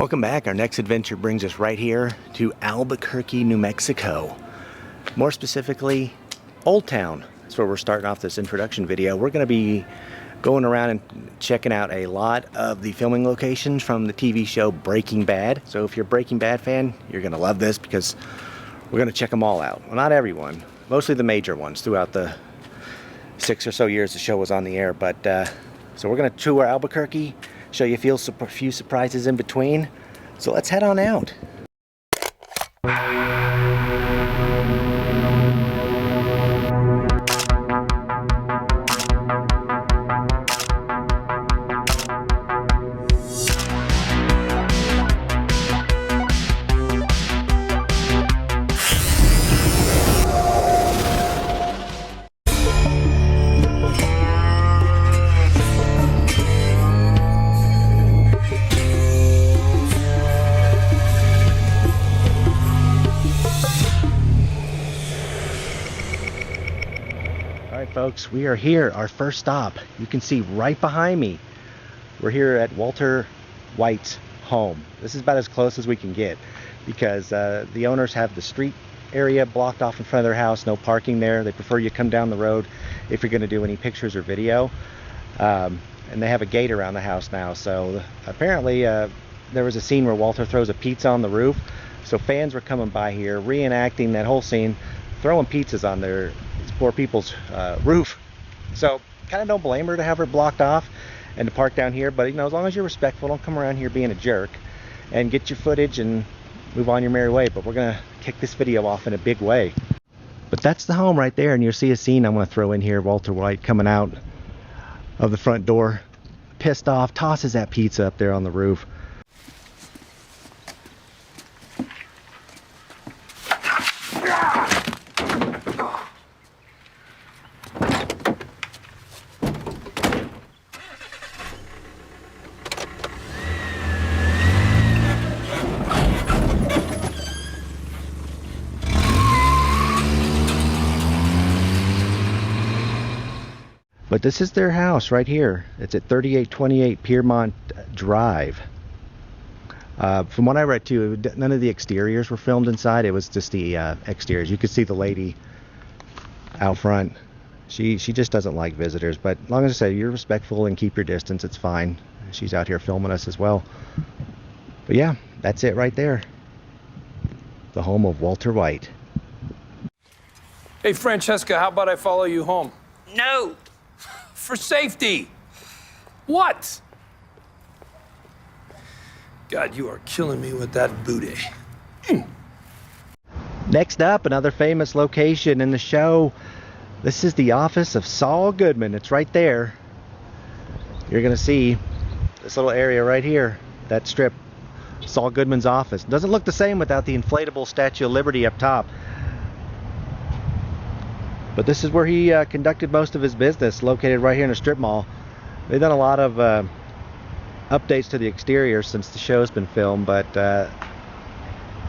Welcome back. Our next adventure brings us right here to Albuquerque, New Mexico. More specifically, Old Town. That's where we're starting off this introduction video. We're going to be going around and checking out a lot of the filming locations from the TV show Breaking Bad. So if you're a Breaking Bad fan, you're going to love this because we're going to check them all out. Well, not everyone. Mostly the major ones throughout the 6 or so years the show was on the air. But so we're going to tour Albuquerque, show you a few surprises in between. So let's head on out. Folks, we are here, our first stop. You can see right behind me. We're here at Walter White's home. This is about as close as we can get because the owners have the street area blocked off in front of their house, no parking there. They prefer you come down the road if you're going to do any pictures or video. And they have a gate around the house now. So apparently there was a scene where Walter throws a pizza on the roof. So fans were coming by here reenacting that whole scene, throwing pizzas on these poor people's roof. So kind of don't blame her to have her blocked off and to park down here, but you know, as long as you're respectful, don't come around here being a jerk, and get your footage and move on your merry way. But we're gonna kick this video off in a big way. But that's the home right there, and you'll see a scene I'm gonna throw in here. Walter White coming out of the front door, pissed off, tosses that pizza up there on the roof. But this is their house right here. It's at 3828 Piermont Drive. From what I read too, none of the exteriors were filmed inside. It was just the exteriors. You could see the lady out front. She just doesn't like visitors. But as long as I say you're respectful and keep your distance, it's fine. She's out here filming us as well. But yeah, that's it right there. The home of Walter White. Hey, Francesca, how about I follow you home? No. For safety. What? God, you are killing me with that booty. Next up, another famous location in the show. This is the office of Saul Goodman. It's right there. You're gonna see this little area right here, that strip, Saul Goodman's office. Doesn't look the same without the inflatable Statue of Liberty up top. But this is where he conducted most of his business, located right here in a strip mall. They've done a lot of updates to the exterior since the show's been filmed, but they're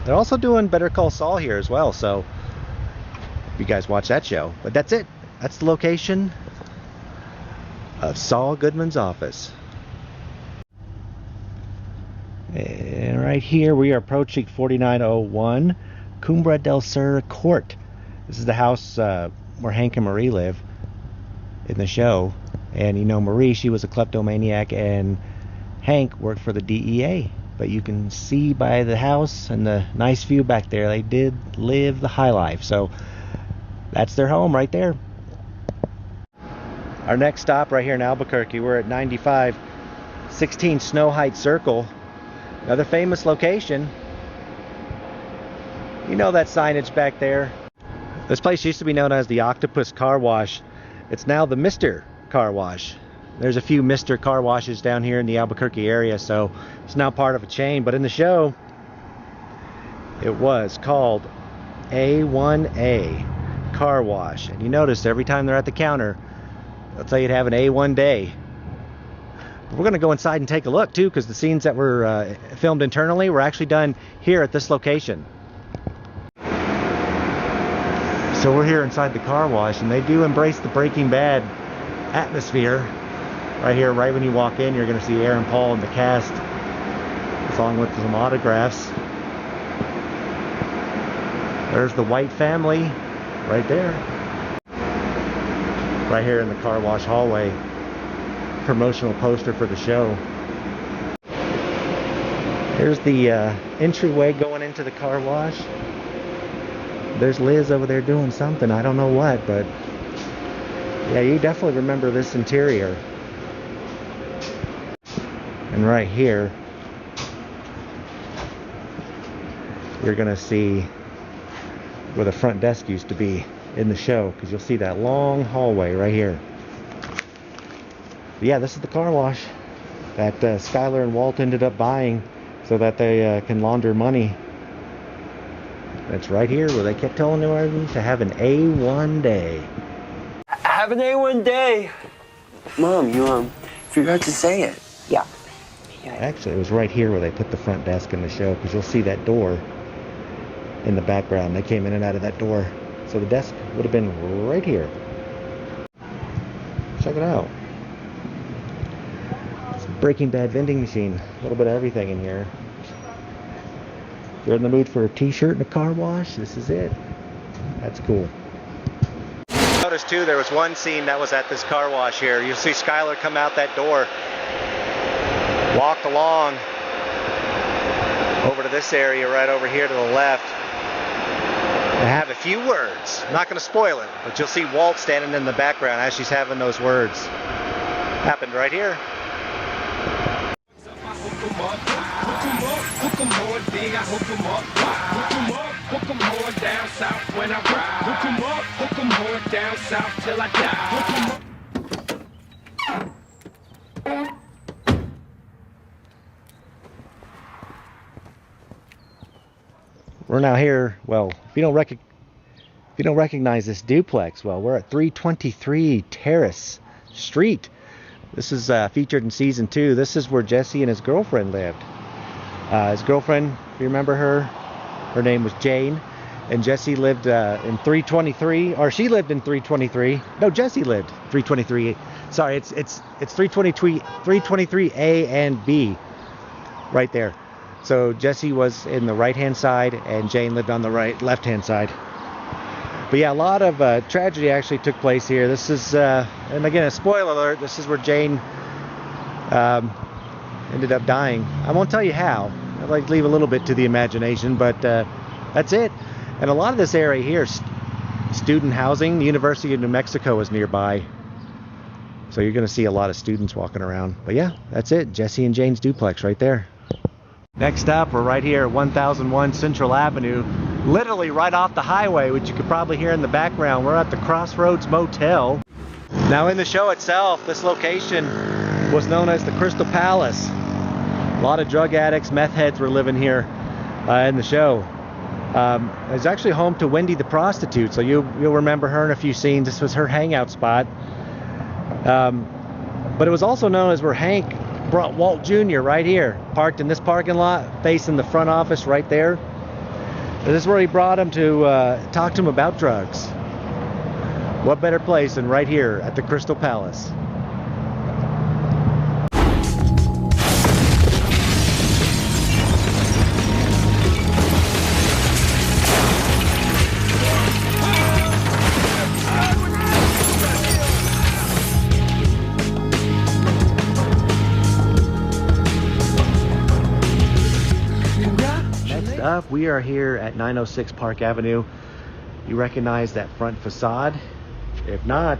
also doing Better Call Saul here as well, so if you guys watch that show. But that's it. That's the location of Saul Goodman's office. And right here we are approaching 4901 Cumbre del Sur Court. This is the house where Hank and Marie live in the show. And you know, Marie, she was a kleptomaniac, and Hank worked for the DEA. But you can see by the house and the nice view back there, they did live the high life. So that's their home right there. Our next stop right here in Albuquerque, we're at 9516 Snow Heights Circle. Another famous location. You know that signage back there. This place used to be known as the Octopus Car Wash. It's now the Mr. Car Wash. There's a few Mr. Car Washes down here in the Albuquerque area, so it's now part of a chain. But in the show, it was called A1A Car Wash. And you notice every time they're at the counter, they'll tell you to have an A1 day. But we're going to go inside and take a look too, because the scenes that were filmed internally were actually done here at this location. So we're here inside the car wash, and they do embrace the Breaking Bad atmosphere. Right here, right when you walk in, you're going to see Aaron Paul and the cast along with some autographs. There's the White family right there. Right here in the car wash hallway. Promotional poster for the show. Here's the entryway going into the car wash. There's Liz over there doing something. I don't know what, but yeah, you definitely remember this interior. And right here, you're gonna see where the front desk used to be in the show, because you'll see that long hallway right here. But yeah, this is the car wash that Skylar and Walt ended up buying so that they can launder money. It's right here where they kept telling everyone to have an A1 day. Have an A1 day. Mom, you forgot to say it. Yeah. Actually, it was right here where they put the front desk in the show, because you'll see that door in the background. They came in and out of that door. So the desk would have been right here. Check it out. It's a Breaking Bad vending machine. A little bit of everything in here. If you're in the mood for a t-shirt and a car wash, this is it. That's cool. Notice too, there was one scene that was at this car wash here. You'll see Skylar come out that door, walked along over to this area right over here to the left, and have a few words. I'm not going to spoil it, but you'll see Walt standing in the background as she's having those words. Happened right here. We're now here. Well, if you don't recognize this duplex, well, we're at 323 Terrace Street. This is featured in season 2. This is where Jesse and his girlfriend lived. His girlfriend, if you remember her name was Jane, and Jesse lived in 323, or she lived in 323. No, Jesse lived 323. Sorry, it's 323 A and B, right there. So Jesse was in the right-hand side, and Jane lived on the left-hand side. But yeah, a lot of tragedy actually took place here. This is, and again, a spoiler alert, this is where Jane ended up dying. I won't tell you how. I'd like to leave a little bit to the imagination, but that's it. And a lot of this area here, student housing. The University of New Mexico is nearby. So you're going to see a lot of students walking around. But yeah, that's it. Jesse and Jane's duplex right there. Next up, we're right here at 1001 Central Avenue, literally right off the highway, which you could probably hear in the background. We're at the Crossroads Motel. Now in the show itself, this location was known as the Crystal Palace. A lot of drug addicts, meth heads were living here in the show. It's actually home to Wendy the prostitute, so you'll remember her in a few scenes. This was her hangout spot. But it was also known as where Hank brought Walt Jr. right here, parked in this parking lot, facing the front office right there. This is where he brought him to talk to him about drugs. What better place than right here at the Crystal Palace? Up, we are here at 906 Park Avenue. You recognize that front facade? If not,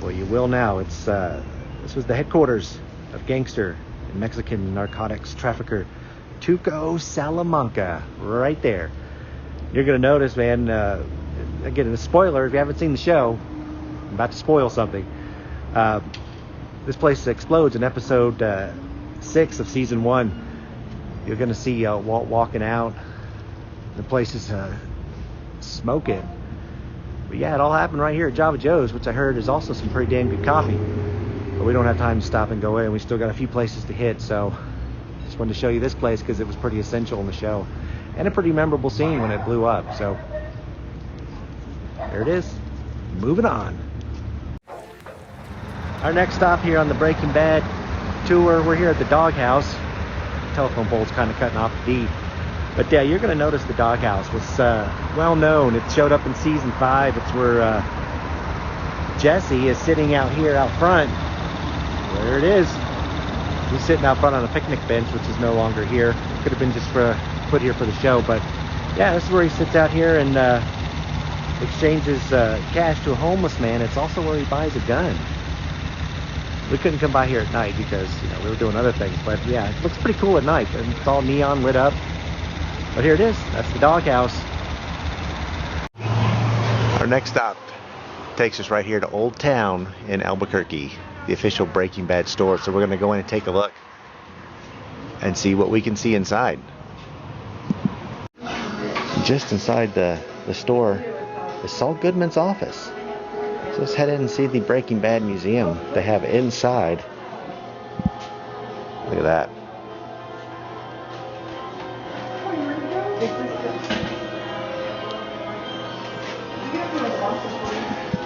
well, you will now. It's this was the headquarters of gangster and Mexican narcotics trafficker Tuco Salamanca, right there. You're gonna notice, man. Again, a spoiler if you haven't seen the show. I'm about to spoil something. This place explodes in episode 6 of season 1. You're going to see Walt walking out. The place is smoking. But yeah, it all happened right here at Java Joe's, which I heard is also some pretty damn good coffee. But we don't have time to stop and go in. We still got a few places to hit, so just wanted to show you this place because it was pretty essential in the show. And a pretty memorable scene when it blew up. So there it is. Moving on. Our next stop here on the Breaking Bad tour, we're here at the Doghouse. telephone pole's kind of cutting off the feed. But yeah, you're going to notice the doghouse was well known. It showed up in season 5. It's where Jesse is sitting out here out front. There it is. He's sitting out front on a picnic bench, which is no longer here. It could have been just put here for the show, but yeah, this is where he sits out here and exchanges cash to a homeless man. It's also where he buys a gun. We couldn't come by here at night because, you know, we were doing other things, but yeah, it looks pretty cool at night. And it's all neon lit up. But here it is. That's the doghouse. Our next stop takes us right here to Old Town in Albuquerque, the official Breaking Bad store. So we're going to go in and take a look and see what we can see inside. Just inside the store is Saul Goodman's office. So let's head in and see the Breaking Bad museum they have inside. Look at that.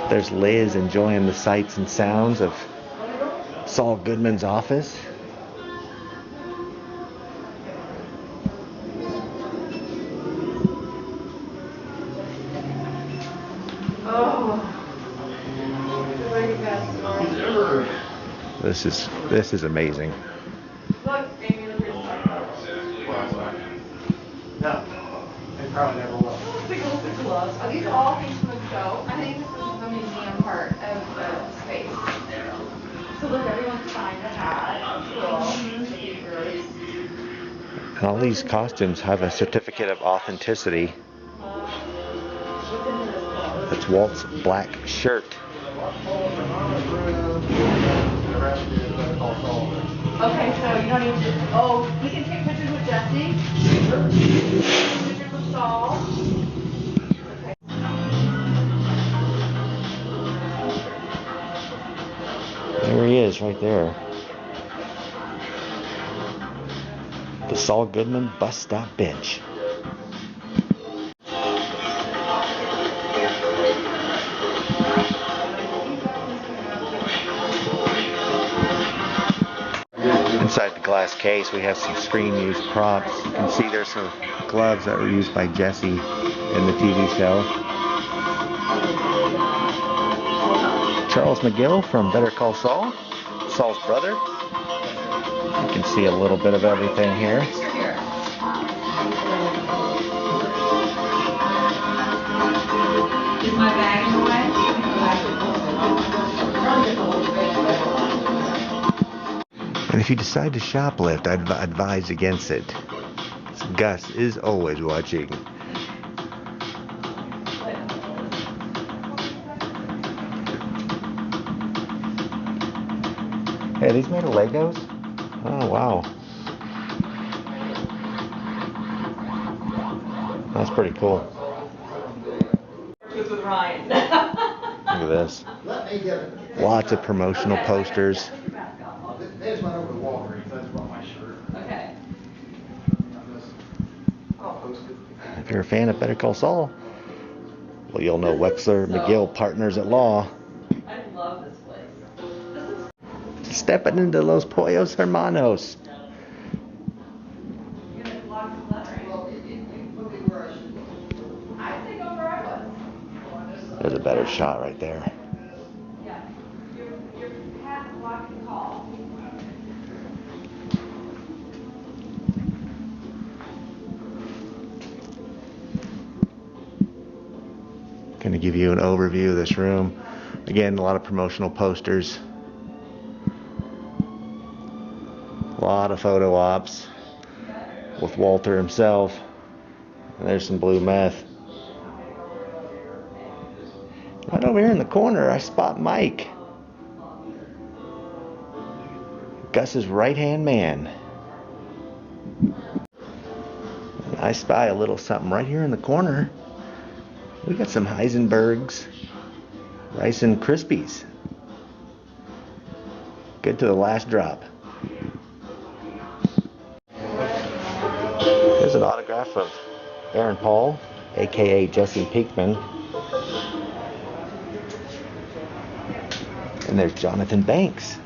There's Liz enjoying the sights and sounds of Saul Goodman's office. This is amazing. Look, Amy, look at No, they probably never will. Big gloves. Are these all things from the show? I think this is the museum part of the space. So look, everyone's signed a hat. Cool. And all these costumes have a certificate of authenticity. That's Walt's black shirt. Okay, so you don't even just, oh, we can take pictures with Jesse. Pictures with Saul. Okay. There he is, right there. The Saul Goodman bus stop bench. Inside the glass case, we have some screen-used props. You can see there's some gloves that were used by Jesse in the TV show. Charles McGill from Better Call Saul, Saul's brother. You can see a little bit of everything here. Is my bag in the way? And if you decide to shoplift, I'd advise against it. Gus is always watching. Hey, are these made of Legos? Oh, wow. That's pretty cool. With Ryan. Look at this. Lots of promotional posters. They just went over to Walgreens. That's brought my shirt. Okay. I'll post it. If you're a fan of Better Call Saul, well, you'll know Wexler McGill, partners at law. I love this place. Stepping into Los Pollos Hermanos. You're gonna block the lettering. I think over I was. There's a better shot right there. Yeah. Your hat blocking call. Going to give you an overview of this room. Again, a lot of promotional posters. A lot of photo ops with Walter himself. And there's some blue meth. Right over here in the corner, I spot Mike. Gus's right-hand man. And I spy a little something right here in the corner. We got some Heisenbergs, Rice and Krispies. Good to the last drop. Here's an autograph of Aaron Paul, aka Jesse Pinkman. And there's Jonathan Banks.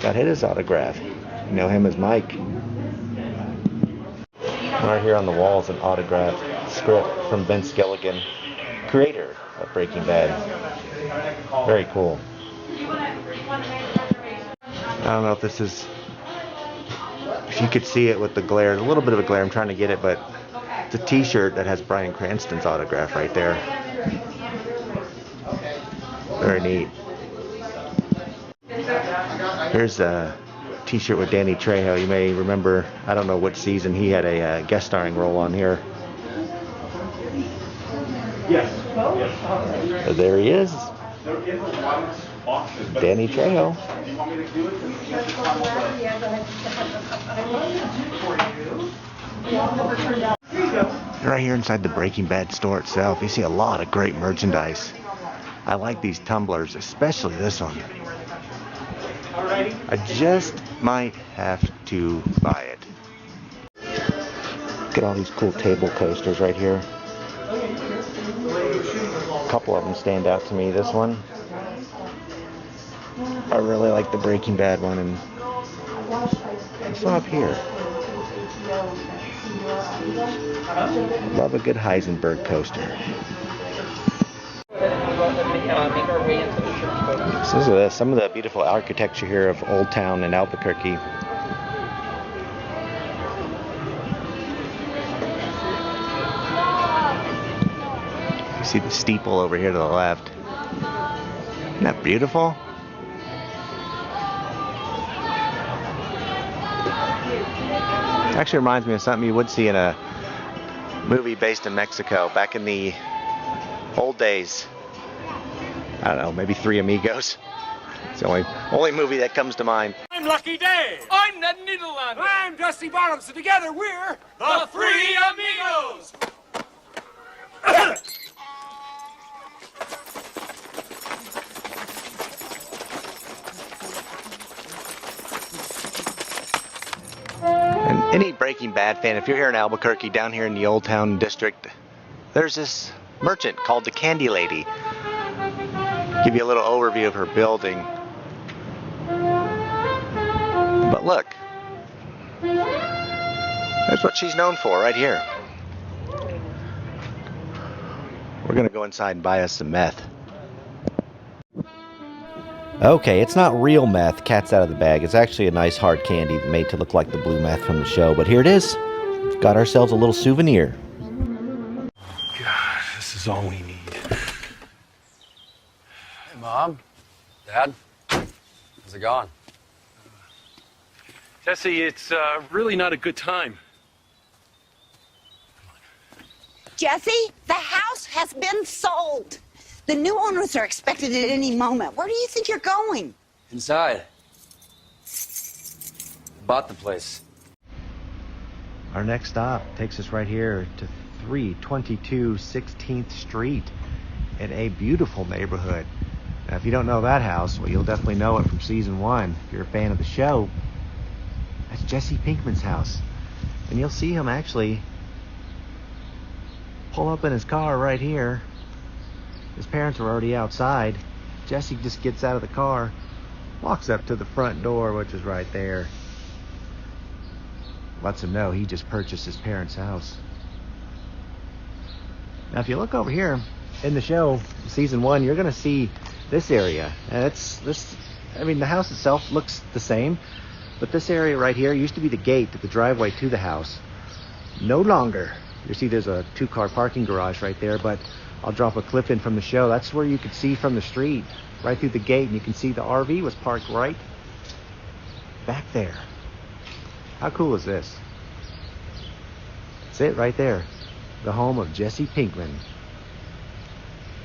Got his autograph. You know him as Mike. Right here on the wall is an autographed script from Vince Gilligan, creator of Breaking Bad. Very cool. I don't know if this is, if you could see it with the glare, a little bit of a glare, I'm trying to get it, but it's a t-shirt that has Bryan Cranston's autograph right there. Very neat. Here's a t-shirt with Danny Trejo. You may remember, I don't know which season, he had a guest starring role on here. So there he is. Danny Trejo. Right here inside the Breaking Bad store itself, you see a lot of great merchandise. I like these tumblers, especially this one. I just might have to buy it. Look at all these cool table coasters right here. A couple of them stand out to me. This one, I really like the Breaking Bad one, and this one up here. Love a good Heisenberg coaster. So this is some of the beautiful architecture here of Old Town in Albuquerque. You see the steeple over here to the left. Isn't that beautiful? Actually reminds me of something you would see in a movie based in Mexico back in the old days. I don't know, maybe Three Amigos. It's the only movie that comes to mind. I'm Lucky Day. I'm Ned Niederlander. I'm Dusty Bottoms. So together we're the Three Amigos. And any Breaking Bad fan, if you're here in Albuquerque, down here in the Old Town District, there's this merchant called the Candy Lady. Give you a little overview of her building. But look, that's what she's known for right here. We're gonna go inside and buy us some meth. Okay, it's not real meth, cat's out of the bag. It's actually a nice hard candy made to look like the blue meth from the show. But here it is. We've got ourselves a little souvenir. God, this is all we need. Hey, Mom. Dad. How's it going? Jesse, it's really not a good time. Jesse, the house has been sold. The new owners are expected at any moment. Where do you think you're going? Inside. Bought the place. Our next stop takes us right here to 322 16th Street in a beautiful neighborhood. Now, if you don't know that house, well, you'll definitely know it from season 1. If you're a fan of the show, that's Jesse Pinkman's house. And you'll see him actually pull up in his car right here. His parents are already outside. Jesse just gets out of the car, walks up to the front door, which is right there. Lets him know he just purchased his parents' house. Now, if you look over here in the show, season 1, you're going to see this area. And the house itself looks the same, but this area right here used to be the gate to the driveway to the house. No longer. You see there's a 2-car parking garage right there, but I'll drop a clip in from the show. That's where you could see from the street, right through the gate, and you can see the RV was parked right back there. How cool is this? That's it right there. The home of Jesse Pinkman.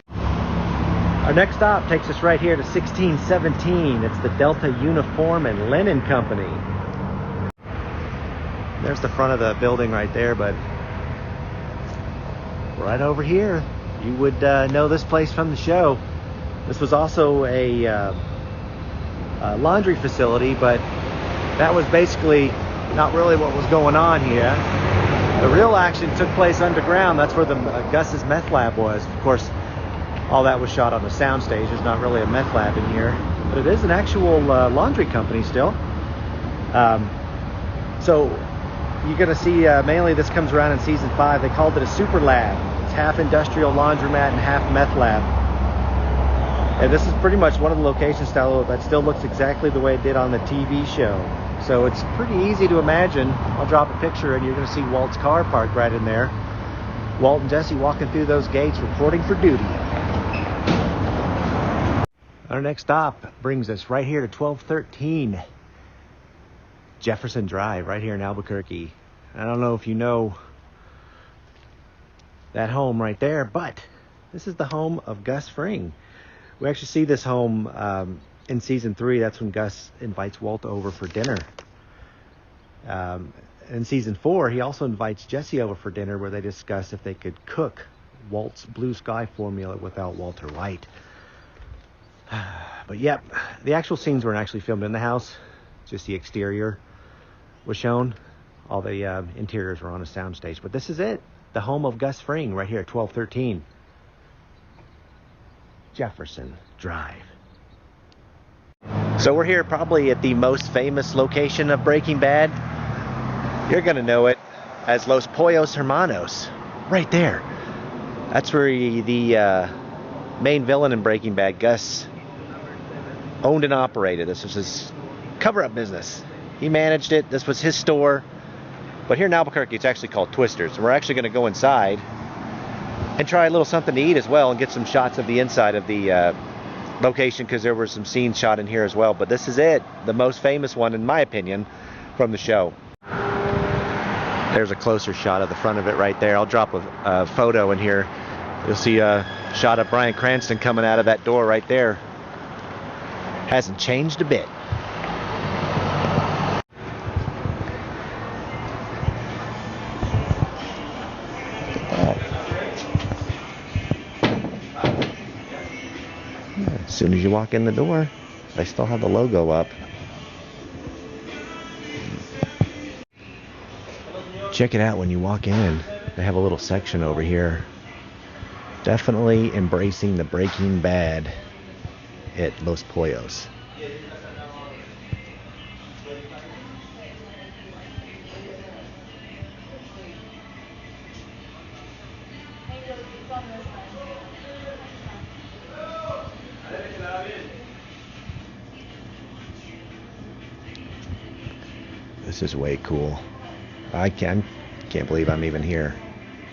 Our next stop takes us right here to 1617. It's the Delta Uniform and Linen Company. There's the front of the building right there, but right over here, you would know this place from the show. This was also a laundry facility, but that was basically not really what was going on here. The real action took place underground. That's where the Gus's meth lab was. Of course, all that was shot on the soundstage. There's not really a meth lab in here, but it is an actual laundry company still. So you're going to see mainly this comes around in season 5. They called it a super lab. It's half industrial laundromat and half meth lab. And this is pretty much one of the locations that still looks exactly the way it did on the TV show. So it's pretty easy to imagine. I'll drop a picture and you're going to see Walt's car parked right in there. Walt and Jesse walking through those gates reporting for duty. Our next stop brings us right here to 1213 Jefferson Drive, right here in Albuquerque. I don't know if you know that home right there, but this is the home of Gus Fring. We actually see this home in season 3. That's when Gus invites Walt over for dinner. In season 4, he also invites Jesse over for dinner, where they discuss if they could cook Walt's Blue Sky formula without Walter White. But yep, the actual scenes weren't actually filmed in the house. Just the exterior was shown. All the interiors were on a soundstage. But this is it. The home of Gus Fring right here at 1213 Jefferson Drive. So we're here probably at the most famous location of Breaking Bad. You're going to know it as Los Pollos Hermanos. Right there. That's where the main villain in Breaking Bad, Gus, owned and operated. This was his cover-up business. He managed it. This was his store. But here in Albuquerque, it's actually called Twister's. And we're actually going to go inside and try a little something to eat as well and get some shots of the inside of the location, because there were some scenes shot in here as well. But this is it. The most famous one, in my opinion, from the show. There's a closer shot of the front of it right there. I'll drop a photo in here. You'll see a shot of Bryan Cranston coming out of that door right there. Hasn't changed a bit. As soon as you walk in the door, they still have the logo up. Check it out when you walk in. They have a little section over here. Definitely embracing the Breaking Bad at Los Pollos. This is way cool. I can't believe I'm even here.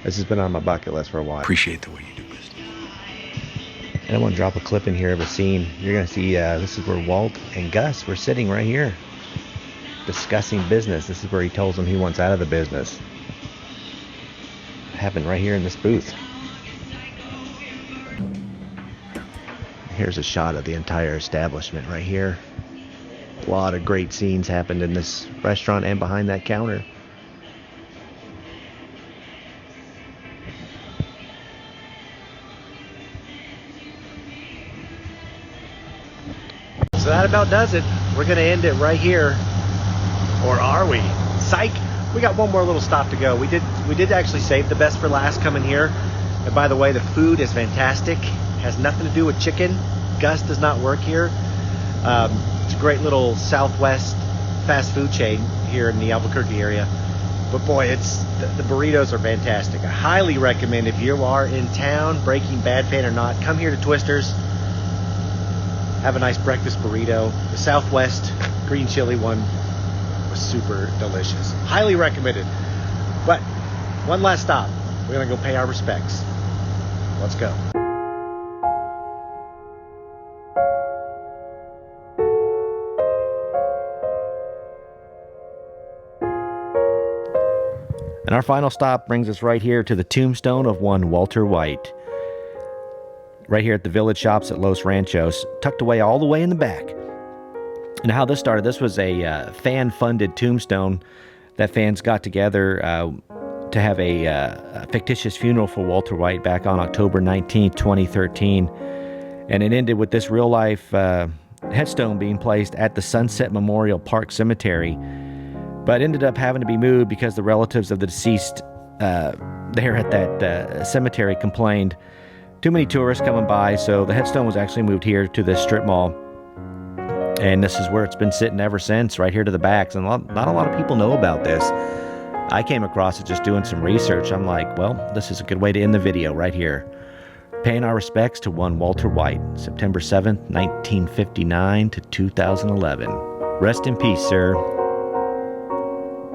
This has been on my bucket list for a while. Appreciate the way you do business. And I want to drop a clip in here of a scene. You're going to see this is where Walt and Gus were sitting right here discussing business. This is where he tells them he wants out of the business. It happened right here in this booth. Here's a shot of the entire establishment right here. A lot of great scenes happened in this restaurant and behind that counter. So that about does it. We're going to end it right here. Or are we? Psych! We got one more little stop to go. We did actually save the best for last coming here. And by the way, the food is fantastic. Has nothing to do with chicken. Gus does not work here. It's a great little Southwest fast food chain here in the Albuquerque area. But boy, the burritos are fantastic. I highly recommend, if you are in town, Breaking Bad fan or not, come here to Twister's. Have a nice breakfast burrito. The Southwest green chili one was super delicious. Highly recommended. But one last stop. We're going to go pay our respects. Let's go. And our final stop brings us right here to the tombstone of one Walter White. Right here at the Village Shops at Los Ranchos, tucked away all the way in the back. And how this started, this was a fan-funded tombstone that fans got together to have a fictitious funeral for Walter White back on October 19th, 2013. And it ended with this real-life headstone being placed at the Sunset Memorial Park Cemetery, but ended up having to be moved because the relatives of the deceased there at that cemetery complained too many tourists coming by, so the headstone was actually moved here to this strip mall. And this is where it's been sitting ever since, right here to the back. And not a lot of people know about this. I came across it just doing some research. I'm like, well, this is a good way to end the video right here. Paying our respects to one Walter White, September 7th, 1959 to 2011. Rest in peace, sir.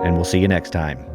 And we'll see you next time.